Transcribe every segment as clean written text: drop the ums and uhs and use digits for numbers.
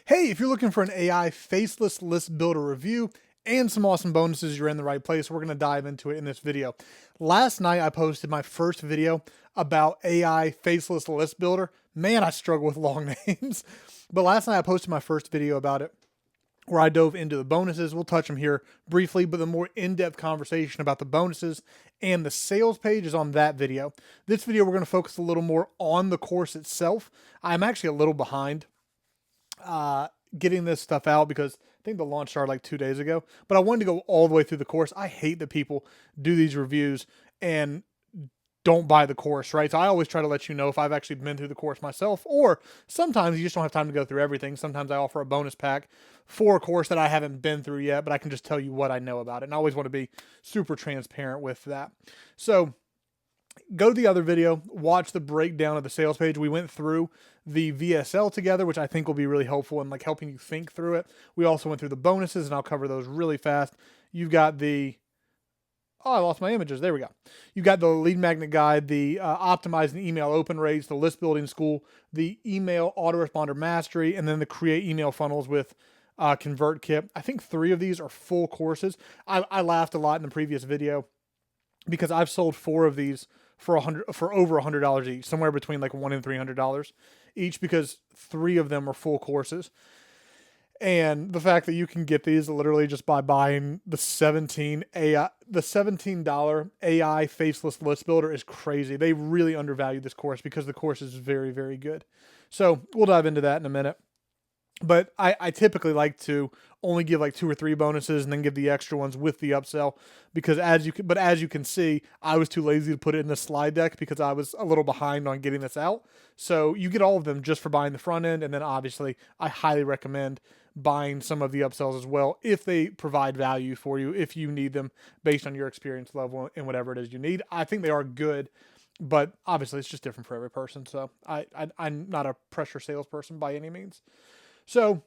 Hey, if you're looking for an AI faceless list builder review and some awesome bonuses, you're in the right place. We're going to dive into it in this video. Last night, I posted my first video about AI faceless list builder. Man, I struggle with long names. But last night, I posted my first video about it where I dove into the bonuses. We'll touch them here briefly, but the more in-depth conversation about the bonuses and the sales page is on that video. This video, we're going to focus a little more on the course itself. I'm actually a little behind getting this stuff out because I think the launch started like 2 days ago, but I wanted to go all the way through the course. I hate that people do these reviews and don't buy the course, right? So I always try to let you know if I've actually been through the course myself, or sometimes you just don't have time to go through everything. Sometimes I offer a bonus pack for a course that I haven't been through yet, but I can just tell you what I know about it. And I always want to be super transparent with that. So go to the other video, watch the breakdown of the sales page. We went through the VSL together, which I think will be really helpful in like helping you think through it. We also went through the bonuses, and I'll cover those really fast. You've got the I lost my images. There we go. You got the lead magnet guide, the optimizing email open rates, the list building school, the email autoresponder mastery, and then the create email funnels with ConvertKit. I think 3 of these are full courses. I laughed a lot in the previous video because I've sold 4 of these for over $100 each, somewhere between like $100 and $300 each, because 3 of them are full courses. And the fact that you can get these literally just by buying the $17 AI faceless list builder is crazy. They really undervalue this course because the course is very, very good. So we'll dive into that in a minute. But I typically like to only give like 2 or 3 bonuses and then give the extra ones with the upsell, because as you can see, I was too lazy to put it in the slide deck because I was a little behind on getting this out. So you get all of them just for buying the front end, and then obviously I highly recommend buying some of the upsells as well if they provide value for you, if you need them based on your experience level and whatever it is you need. I think they are good, but obviously it's just different for every person. So I'm not a pressure salesperson by any means. So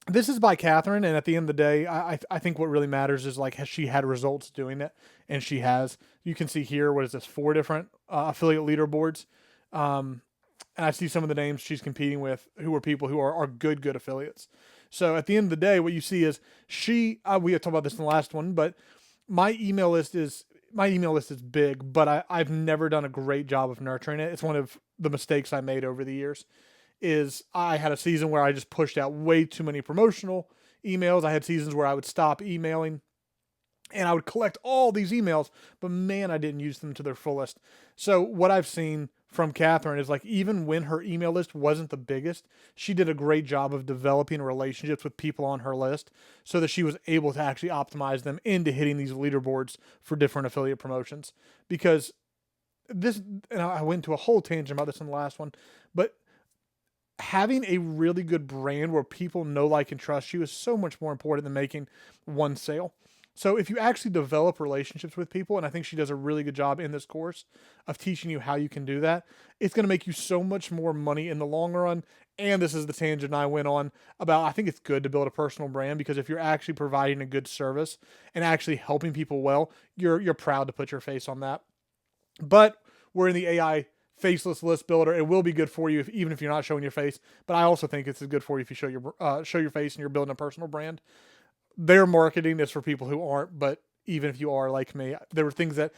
this is by Catherine, and at the end of the day, I think what really matters is like, has she had results doing it? And she has. You can see here, what is this, 4 different affiliate leaderboards. And I see some of the names she's competing with who are people who are good affiliates. So at the end of the day, what you see is we had talked about this in the last one, but my email list is big, but I've never done a great job of nurturing it. It's one of the mistakes I made over the years. Is I had a season where I just pushed out way too many promotional emails. I had seasons where I would stop emailing and I would collect all these emails, but man, I didn't use them to their fullest. So what I've seen from Catherine is like, even when her email list wasn't the biggest, she did a great job of developing relationships with people on her list so that she was able to actually optimize them into hitting these leaderboards for different affiliate promotions. Because this, and I went into a whole tangent about this in the last one, but having a really good brand where people know, like, and trust you is so much more important than making one sale. So if you actually develop relationships with people, and I think she does a really good job in this course of teaching you how you can do that, it's going to make you so much more money in the long run. And this is the tangent I went on about, I think it's good to build a personal brand, because if you're actually providing a good service and actually helping people well, you're proud to put your face on that. But we're in the AI faceless list builder. It will be good for you even if you're not showing your face. But I also think it's good for you if you show your face and you're building a personal brand. Their marketing is for people who aren't, but even if you are like me, there were things that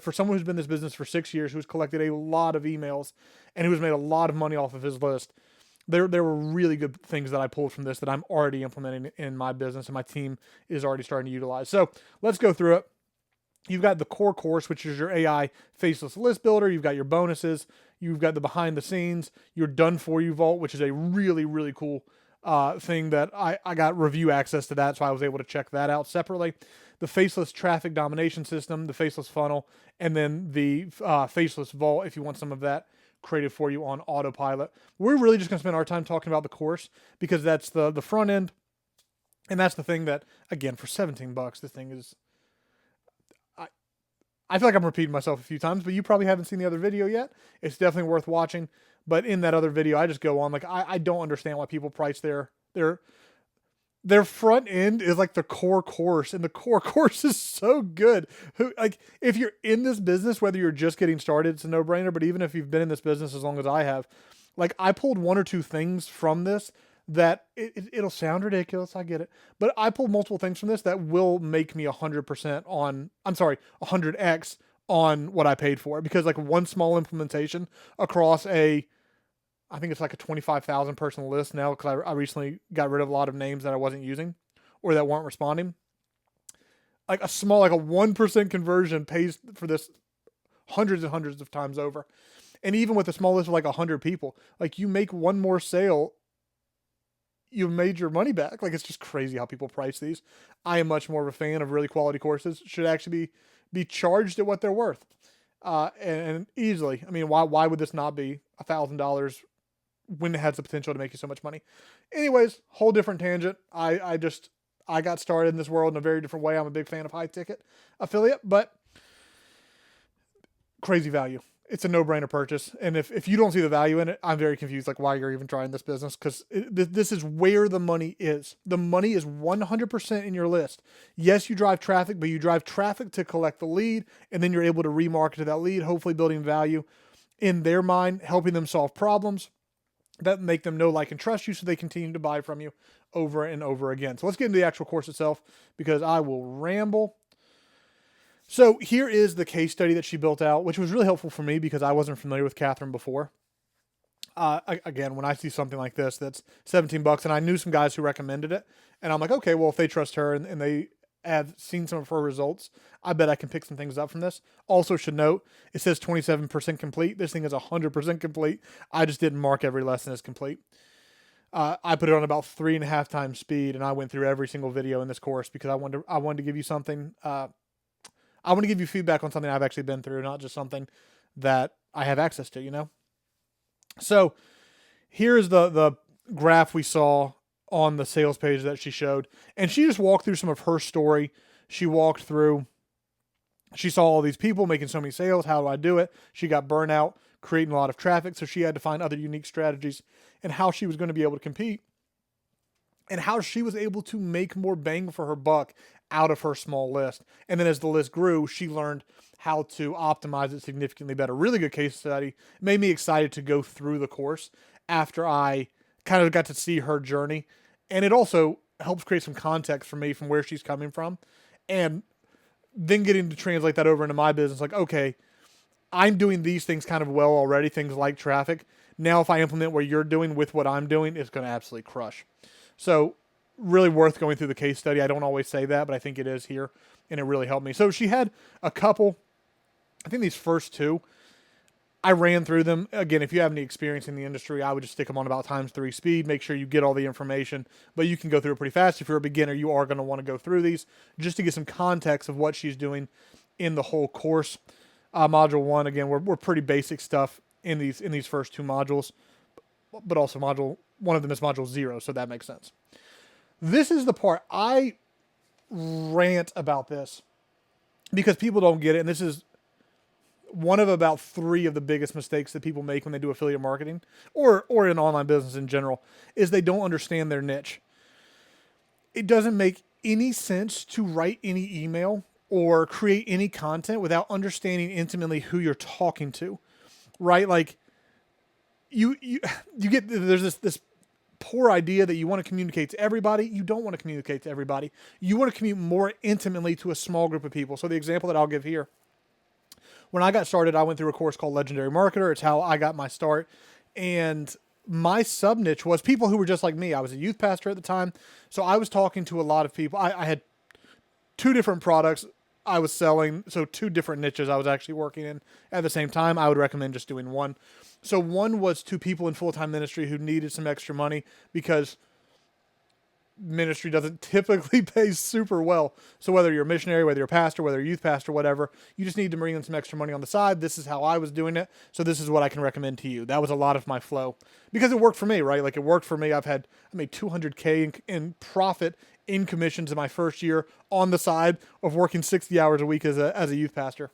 for someone who's been in this business for 6 years, who's collected a lot of emails and who's made a lot of money off of his list, there were really good things that I pulled from this that I'm already implementing in my business, and my team is already starting to utilize. So let's go through it. You've got the core course, which is your AI faceless list builder. You've got your bonuses. You've got the behind the scenes, your done for you vault, which is a really, really cool thing that I got review access to that. So I was able to check that out separately. The faceless traffic domination system, the faceless funnel, and then the faceless vault, if you want some of that created for you on autopilot. We're really just going to spend our time talking about the course because that's the front end. And that's the thing that, again, for $17, this thing is, I feel like I'm repeating myself a few times, but you probably haven't seen the other video yet. It's definitely worth watching. But in that other video, I just go on like, I don't understand why people price their front end is like the core course, and the core course is so good. Like, if you're in this business, whether you're just getting started, it's a no-brainer. But even if you've been in this business as long as I have, like, I pulled 1 or 2 things from this that it'll sound ridiculous. I get it. But I pulled multiple things from this that will make me 100% on, I'm sorry, 100x on what I paid for it. Because like one small implementation across I think it's like a 25,000 person list now because I recently got rid of a lot of names that I wasn't using or that weren't responding. Like a small, like a 1% conversion pays for this hundreds and hundreds of times over. And even with a small list of like 100 people, like you make one more sale, you've made your money back. Like it's just crazy how people price these. I am much more of a fan of really quality courses. Should actually be charged at what they're worth. And easily. I mean, why would this not be $1,000 when it has the potential to make you so much money? Anyways, whole different tangent. I got started in this world in a very different way. I'm a big fan of high ticket affiliate, but crazy value. It's a no-brainer purchase. And if you don't see the value in it, I'm very confused, like why you're even trying this business, because this is where the money is. The money is 100% in your list. Yes, you drive traffic, but you drive traffic to collect the lead, and then you're able to remarket to that lead, hopefully building value in their mind, helping them solve problems that make them know, like, and trust you so they continue to buy from you over and over again. So let's get into the actual course itself, because I will ramble. So here is the case study that she built out, which was really helpful for me because I wasn't familiar with Catherine before. Again, when I see something like this, that's $17, and I knew some guys who recommended it, and I'm like, okay, well, if they trust her and they have seen some of her results, I bet I can pick some things up from this. Also should note, it says 27% complete. This thing is 100% complete. I just didn't mark every lesson as complete. I put it on about 3.5 times speed, and I went through every single video in this course because I wanted to give you something. I want to give you feedback on something I've actually been through, not just something that I have access to, you know? So here's the graph we saw on the sales page that she showed. And she just walked through some of her story. She saw all these people making so many sales. How do I do it? She got burnout, creating a lot of traffic. So she had to find other unique strategies and how she was going to be able to compete and how she was able to make more bang for her buck out of her small list. And then as the list grew, she learned how to optimize it significantly better. Really good case study. It made me excited to go through the course after I kind of got to see her journey. And it also helps create some context for me from where she's coming from. And then getting to translate that over into my business, like, okay, I'm doing these things kind of well already, things like traffic. Now if I implement what you're doing with what I'm doing, it's going to absolutely crush. So really worth going through the case study. I don't always say that, but I think it is here, and it really helped me. So she had a couple, I think these first two, I ran through them. Again, if you have any experience in the industry, I would just stick them on about ×3 speed. Make sure you get all the information, but you can go through it pretty fast. If you're a beginner, you are going to want to go through these just to get some context of what she's doing in the whole course. Module 1, again, we're pretty basic stuff in these first two modules, but also one of them is module 0, so that makes sense. This is the part I rant about this because people don't get it. And this is one of about 3 of the biggest mistakes that people make when they do affiliate marketing or in online business in general is they don't understand their niche. It doesn't make any sense to write any email or create any content without understanding intimately who you're talking to, right? Like you get, there's this poor idea that you want to communicate to everybody. You don't want to communicate to everybody. You want to communicate more intimately to a small group of people. So the example that I'll give here, when I got started, I went through a course called Legendary Marketer. It's how I got my start. And my sub niche was people who were just like me. I was a youth pastor at the time. So I was talking to a lot of people. I had 2 different products I was selling. So 2 different niches I was actually working in at the same time. I would recommend just doing one. So one was to people in full-time ministry who needed some extra money because ministry doesn't typically pay super well. So whether you're a missionary, whether you're a pastor, whether you're a youth pastor, whatever, you just need to bring in some extra money on the side. This is how I was doing it. So this is what I can recommend to you. That was a lot of my flow because it worked for me, right? Like it worked for me. I made $200K in profit in commissions in my first year on the side of working 60 hours a week as a youth pastor.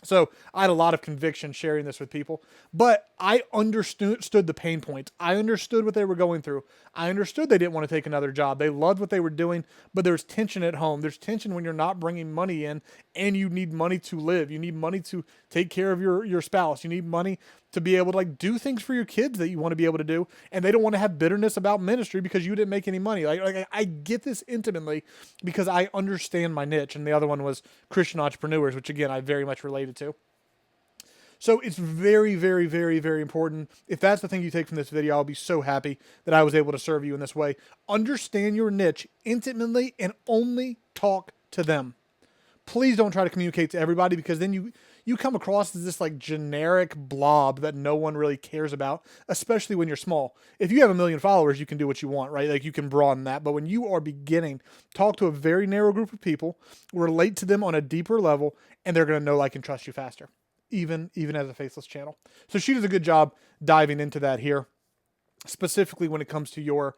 So I had a lot of conviction sharing this with people, but I understood the pain points. I understood what they were going through. I understood they didn't want to take another job. They loved what they were doing, but there's tension at home. There's tension when you're not bringing money in and you need money to live. You need money to take care of your spouse. You need money to be able to like do things for your kids that you want to be able to do, and they don't want to have bitterness about ministry because you didn't make any money. Like I get this intimately because I understand my niche. And the other one was Christian entrepreneurs, which again I very much related to. So it's very, very, very, very important. If that's the thing you take from this video, I'll be so happy that I was able to serve you in this way. Understand your niche intimately and only talk to them. Please don't try to communicate to everybody, because then you come across as this like generic blob that no one really cares about, especially when you're small. If you have 1 million followers, you can do what you want, right? Like you can broaden that. But when you are beginning, talk to a very narrow group of people, relate to them on a deeper level, and they're going to know, like, and trust you faster. Even as a Faceless channel. So she does a good job diving into that here, specifically when it comes to your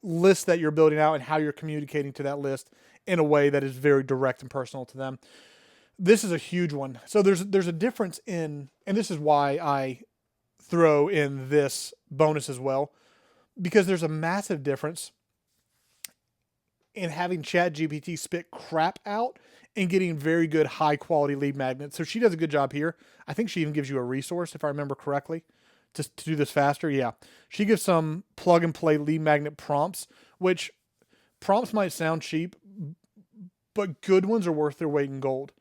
list that you're building out and how you're communicating to that list in a way that is very direct and personal to them. This is a huge one. So there's a difference in, and this is why I throw in this bonus as well, because there's a massive difference in having ChatGPT spit crap out and getting very good high quality lead magnets. So she does a good job here. I think she even gives you a resource, if I remember correctly, to do this faster. Yeah. She gives some plug and play lead magnet prompts, which prompts might sound cheap, but good ones are worth their weight in gold.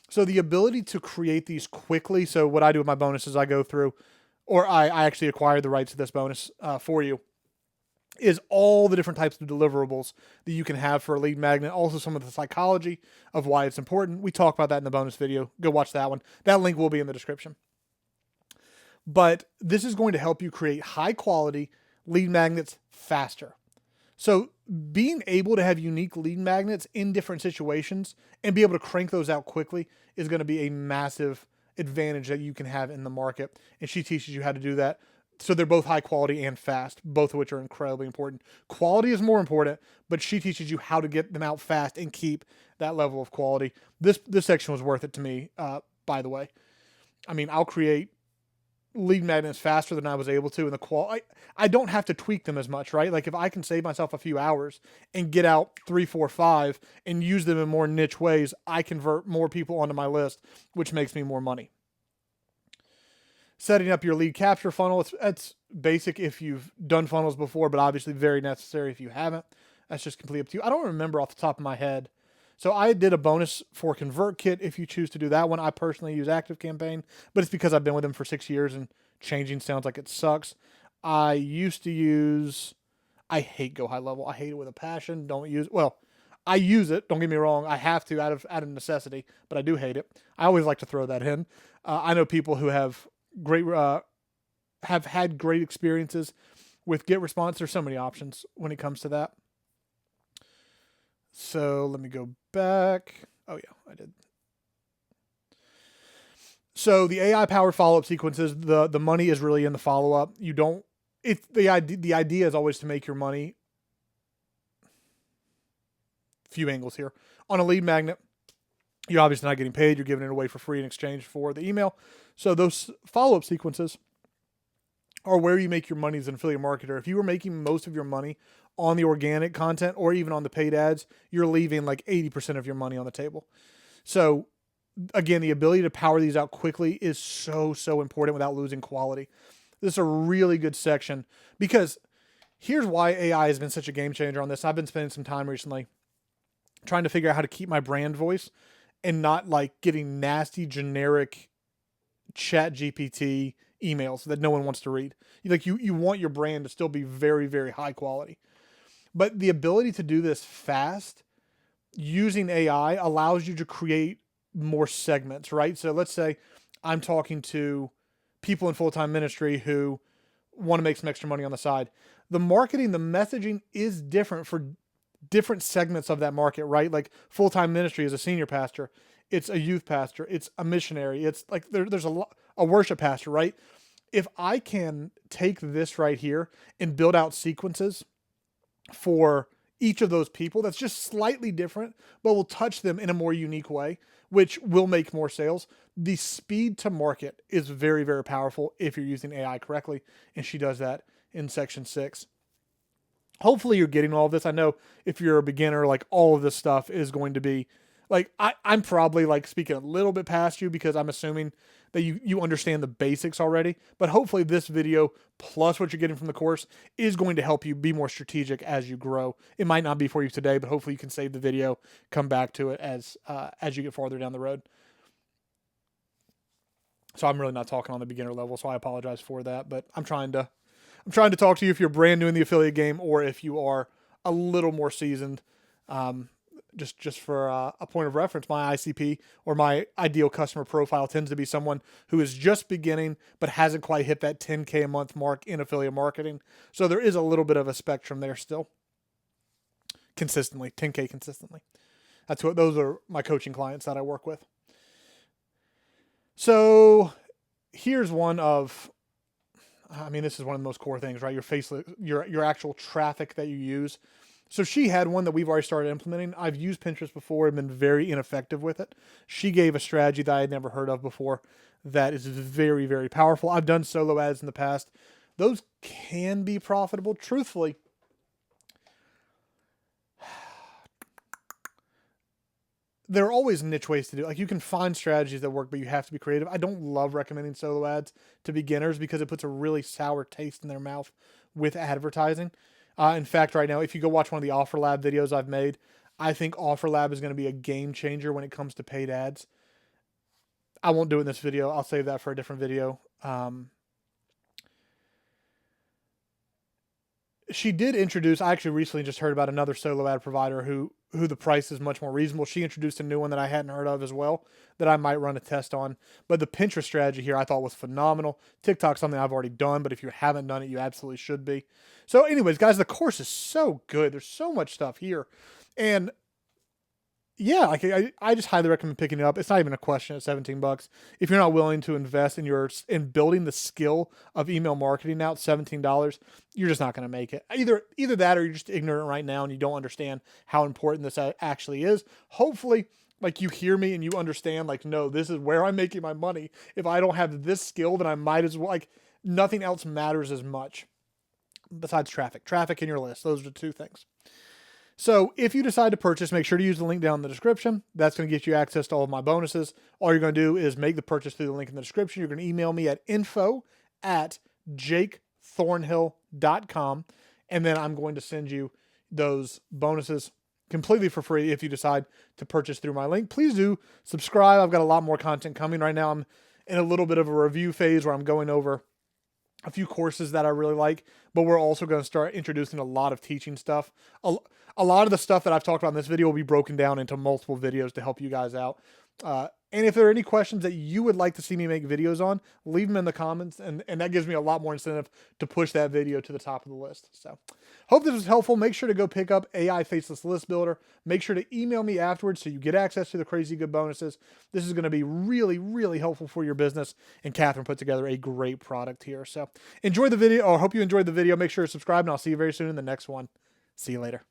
So the ability to create these quickly. So what I do with my bonuses, I go through, or I actually acquired the rights to this bonus for you, is all the different types of deliverables that you can have for a lead magnet. Also some of the psychology of why it's important. We talk about that in the bonus video. Go watch that one. That link will be in the description. But this is going to help you create high quality lead magnets faster. So being able to have unique lead magnets in different situations and be able to crank those out quickly is going to be a massive advantage that you can have in the market. And she teaches you how to do that. So they're both high quality and fast, both of which are incredibly important. Quality is more important, but she teaches you how to get them out fast and keep that level of quality. This section was worth it to me, by the way. I mean, I'll create lead magnets faster than I was able to, and I don't have to tweak them as much, right? Like if I can save myself a few hours and get out 3, 4, 5 and use them in more niche ways, I convert more people onto my list, which makes me more money. Setting up your lead capture funnel, it's basic if you've done funnels before, but obviously very necessary if you haven't. That's just completely up to you. I don't remember off the top of my head. So I did a bonus for ConvertKit if you choose to do that one. I personally use ActiveCampaign, but it's because I've been with them for 6 years and changing sounds like it sucks. I used to use, I hate Go High Level. I hate it with a passion. I use it. Don't get me wrong. I have to out of necessity, but I do hate it. I always like to throw that in. I know people who have had great experiences with GetResponse. There's so many options when it comes to that. So let me go back. Oh yeah, I did. So the AI powered follow-up sequences, the money is really in the follow-up. The idea is always to make your money. Few angles here. On a lead magnet, you're obviously not getting paid. You're giving it away for free in exchange for the email. So those follow-up sequences are where you make your money as an affiliate marketer. If you were making most of your money on the organic content or even on the paid ads, you're leaving like 80% of your money on the table. So again, the ability to power these out quickly is so, so important without losing quality. This is a really good section because here's why AI has been such a game changer on this. I've been spending some time recently trying to figure out how to keep my brand voice and not like getting nasty generic ChatGPT emails that no one wants to read. Like you want your brand to still be very, very high quality. But the ability to do this fast using AI allows you to create more segments, right? So let's say I'm talking to people in full-time ministry who want to make some extra money on the side. The marketing, the messaging is different for different segments of that market, right? Like full-time ministry is a senior pastor. It's a youth pastor. It's a missionary. It's like there's a worship pastor, right? If I can take this right here and build out sequences for each of those people that's just slightly different, but will touch them in a more unique way, which will make more sales. The speed to market is very, very powerful if you're using AI correctly. And she does that in section 6. Hopefully you're getting all of this. I know if you're a beginner, like all of this stuff is going to be like, I'm probably like speaking a little bit past you because I'm assuming that you understand the basics already. But hopefully this video plus what you're getting from the course is going to help you be more strategic as you grow. It might not be for you today, but hopefully you can save the video, come back to it as you get farther down the road. So I'm really not talking on the beginner level, so I apologize for that. But I'm trying to talk to you if you're brand new in the affiliate game or if you are a little more seasoned. Just for a point of reference, my ICP or my ideal customer profile tends to be someone who is just beginning but hasn't quite hit that 10K a month mark in affiliate marketing. So there is a little bit of a spectrum there still. Consistently, 10K consistently. Those are my coaching clients that I work with. So here's one of, this is one of the most core things, right? Your faceless, your actual traffic that you use. So she had one that we've already started implementing. I've used Pinterest before and been very ineffective with it. She gave a strategy that I had never heard of before that is very, very powerful. I've done solo ads in the past. Those can be profitable. Truthfully, there are always niche ways to do it. Like you can find strategies that work, but you have to be creative. I don't love recommending solo ads to beginners because it puts a really sour taste in their mouth with advertising. In fact, right now, if you go watch one of the Offer Lab videos I've made, I think Offer Lab is going to be a game changer when it comes to paid ads. I won't do it in this video. I'll save that for a different video. She did introduce, I actually recently just heard about another solo ad provider who the price is much more reasonable. She introduced a new one that I hadn't heard of as well that I might run a test on. But the Pinterest strategy here I thought was phenomenal. TikTok's something I've already done, but if you haven't done it, you absolutely should be. So anyways, guys, the course is so good. There's so much stuff here. And yeah, like I just highly recommend picking it up. It's not even a question at $17. If you're not willing to invest in building the skill of email marketing now at $17, you're just not going to make it. Either that or you're just ignorant right now and you don't understand how important this actually is. Hopefully, like you hear me and you understand, like, no, this is where I'm making my money. If I don't have this skill, then I might as well, like, nothing else matters as much besides traffic. Traffic in your list. Those are the two things. So if you decide to purchase, make sure to use the link down in the description. That's going to get you access to all of my bonuses. All you're going to do is make the purchase through the link in the description. You're going to email me at info@jakethornhill.com. And then I'm going to send you those bonuses completely for free if you decide to purchase through my link. Please do subscribe. I've got a lot more content coming right now. I'm in a little bit of a review phase where I'm going over a few courses that I really like, but we're also going to start introducing a lot of teaching stuff. A lot of the stuff that I've talked about in this video will be broken down into multiple videos to help you guys out. And if there are any questions that you would like to see me make videos on, leave them in the comments, and that gives me a lot more incentive to push that video to the top of the list. So hope this was helpful. Make sure to go pick up AI Faceless List Builder. Make sure to email me afterwards so you get access to the crazy good bonuses. This is going to be really, really helpful for your business, and Catherine put together a great product here. So enjoy the video, or hope you enjoyed the video. Make sure to subscribe, and I'll see you very soon in the next one. See you later.